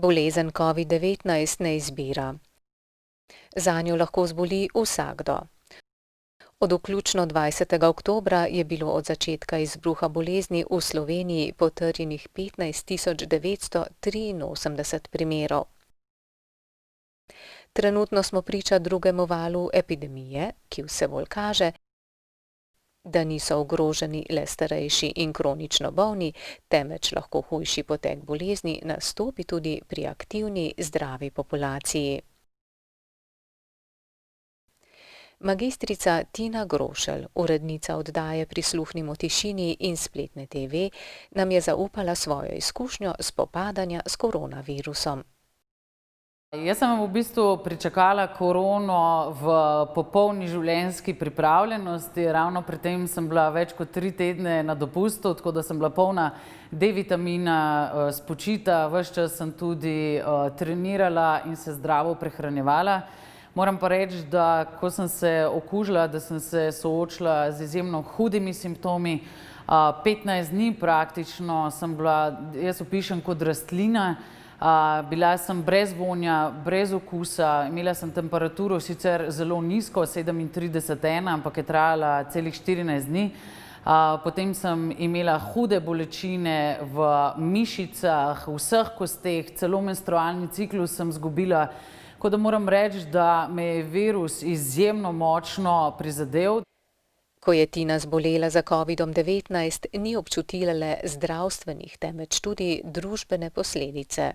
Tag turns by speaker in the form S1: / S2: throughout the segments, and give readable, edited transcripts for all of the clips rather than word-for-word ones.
S1: Bolezen COVID-19 ne izbira. Zanjo lahko zboli vsakdo. Od vključno 20. oktobra je bilo od začetka izbruha bolezni v Sloveniji potrjenih 15.983 primerov. Trenutno smo priča drugemu valu epidemije, ki vse bolj kaže, da niso ogroženi le starejši in kronično bolni, temveč lahko hujši potek bolezni nastopi tudi pri aktivni, zdravi populaciji. Magistrica Tina Grošelj, urednica oddaje Prisluhnimo tišini in spletne TV, nam je zaupala svojo izkušnjo spopadanja s koronavirusom.
S2: Jaz sem v bistvu pričakala korono v popolni življenjski pripravljenosti. Ravno pri tem sem bila več kot 3 tedne na dopustu, tako da sem bila polna D-vitamina, spočita, ves čas sem tudi trenirala in se zdravo prehranjevala. Moram pa reči, da ko sem se okužila, da sem se soočila z izjemno hudimi simptomi, 15 dni praktično sem bila, jaz opišem kot rastlina. Bila sem brez vonja, brez okusa, imela sem temperaturo sicer zelo nizko, 37,1, ampak je trajala celih 14 dni. Potem sem imela hude bolečine v mišicah, v vseh kosteh, celo menstrualni ciklus sem izgubila. Tako da moram reči, da me je virus izjemno močno prizadel.
S1: Ko je Tina zbolela za COVID-19, ni občutila le zdravstvenih, temveč tudi družbene posledice.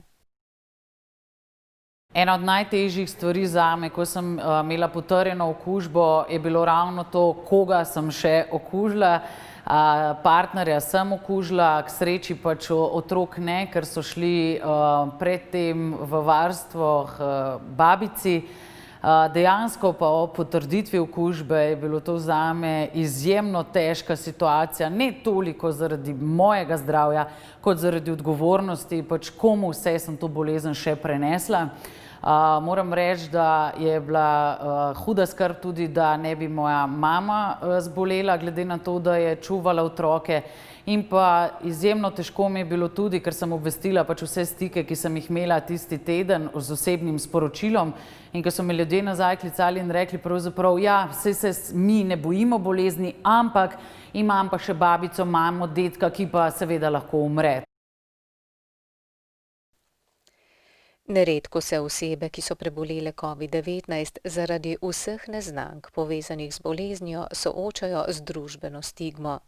S2: Ena od najtežjih stvari zame, ko sem imela potrjeno okužbo, je bilo ravno to, koga sem še okužila. Partnerja sem okužila, k sreči pač otrok ne, ker so šli predtem v varstvo babici. Dejansko pa ob potrditvi okužbe je bilo to zame izjemno težka situacija, ne toliko zaradi mojega zdravja, kot zaradi odgovornosti, pač komu vse sem to bolezen še prenesla. Moram reči, da je bila huda skrb tudi, da ne bi moja mama zbolela, glede na to, da je čuvala otroke. In pa izjemno težko mi je bilo tudi, ker sem obvestila pač vse stike, ki sem jih imela tisti teden z osebnim sporočilom. In ko so me ljudje nazaj klicali in rekli pravzaprav, ja, saj se mi ne bojimo bolezni, ampak imam pa še babico, mamo, dedka, ki pa seveda lahko umre.
S1: Neredko se osebe, ki so prebolele COVID-19, zaradi vseh neznank povezanih z boleznijo, soočajo z družbeno stigmo.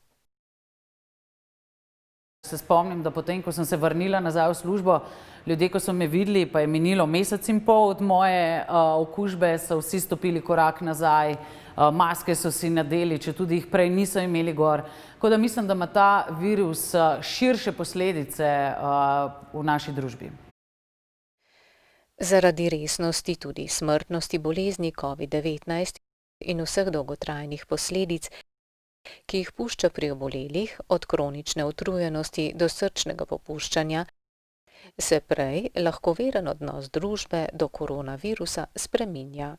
S2: Se spomnim, da potem, ko sem se vrnila nazaj v službo, ljudje, ko so me videli, pa je minilo mesec in pol od moje okužbe, so vsi stopili korak nazaj, maske so si nadeli, če tudi jih prej niso imeli gor. Tako da mislim, da ima ta virus širše posledice v naši družbi.
S1: Zaradi resnosti tudi smrtnosti bolezni COVID-19 in vseh dolgotrajnih posledic, ki jih pušča pri obolelih, od kronične utrujenosti do srčnega popuščanja, se prej lahkoveren odnos družbe do koronavirusa spreminja.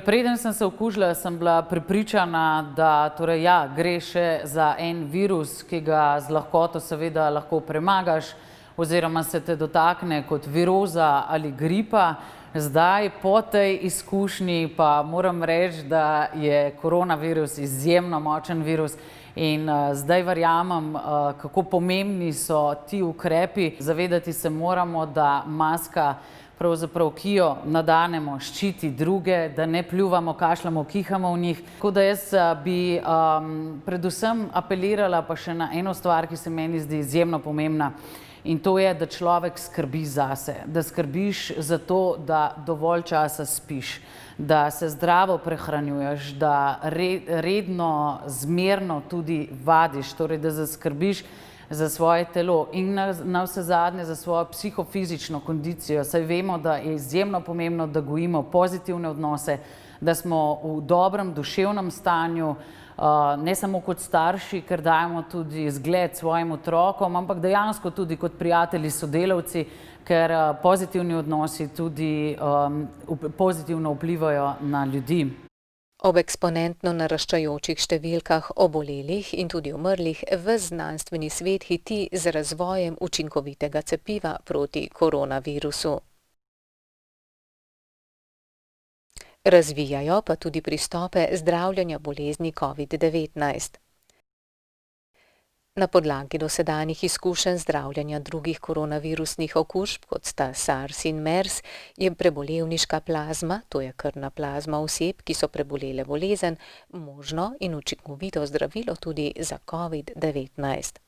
S2: Preden sem se okužila, sem bila prepričana, da gre še za en virus, ki ga z lahkoto seveda lahko premagaš, oziroma se te dotakne kot viroza ali gripa. Zdaj, po tej izkušnji, pa moram reči, da je koronavirus izjemno močen virus in zdaj verjamem, kako pomembni so ti ukrepi. Zavedati se moramo, da maska, pravzaprav, ki jo nadenemo, ščiti druge, da ne pljuvamo, kašljamo, kihamo v njih. Tako da jaz bi predvsem apelirala pa še na eno stvar, ki se meni zdi izjemno pomembna. In to je, da človek skrbi zase, da skrbiš za to, da dovolj časa spiš, da se zdravo prehranjuješ, da redno, zmerno tudi vadiš, torej da skrbiš za svoje telo in navsezadnje za svojo psihofizično kondicijo. Saj vemo, da je izjemno pomembno, da gojimo pozitivne odnose, da smo v dobrem duševnem stanju, ne samo kot starši, ker dajemo tudi zgled svojim otrokom, ampak dejansko tudi kot prijatelji, sodelavci, ker pozitivni odnosi tudi pozitivno vplivajo na ljudi.
S1: Ob eksponentno naraščajočih številkah obolelih in tudi umrlih ves znanstveni svet hiti z razvojem učinkovitega cepiva proti koronavirusu. Razvijajo pa tudi pristope zdravljenja bolezni COVID-19. Na podlagi dosedanjih izkušenj zdravljenja drugih koronavirusnih okužb, kot sta SARS in MERS, je prebolevniška plazma, to je krvna plazma oseb, ki so prebolele bolezen, možno in učinkovito zdravilo tudi za COVID-19.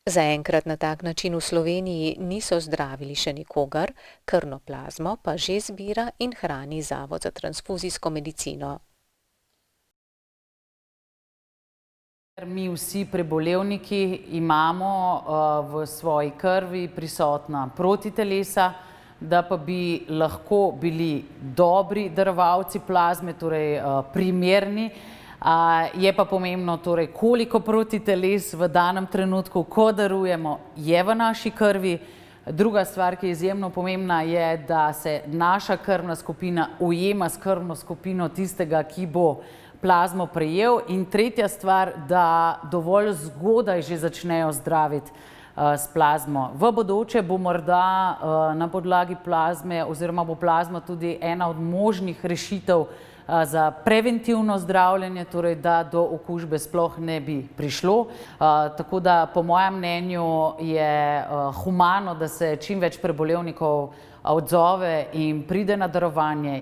S1: Zaenkrat na tak način v Sloveniji niso zdravili še nikogar, krvno plazmo pa že zbira in hrani Zavod za transfuzijsko medicino.
S2: Mi vsi prebolevniki imamo v svoji krvi prisotna protitelesa, da pa bi lahko bili dobri darovalci plazme, torej primerni. Je pa pomembno, torej, koliko protiteles v danem trenutku, ko darujemo, je v naši krvi. Druga stvar, ki je izjemno pomembna, je, da se naša krvna skupina ujema s krvno skupino tistega, ki bo plazmo prejel. In tretja stvar, da dovolj zgodaj že začnejo zdraviti s plazmo. V bodoče bo morda na podlagi plazme oziroma bo plazma tudi ena od možnih rešitev za preventivno zdravljenje, torej da do okužbe sploh ne bi prišlo. Tako da po mojem mnenju je humano, da se čim več prebolevnikov odzove in pride na darovanje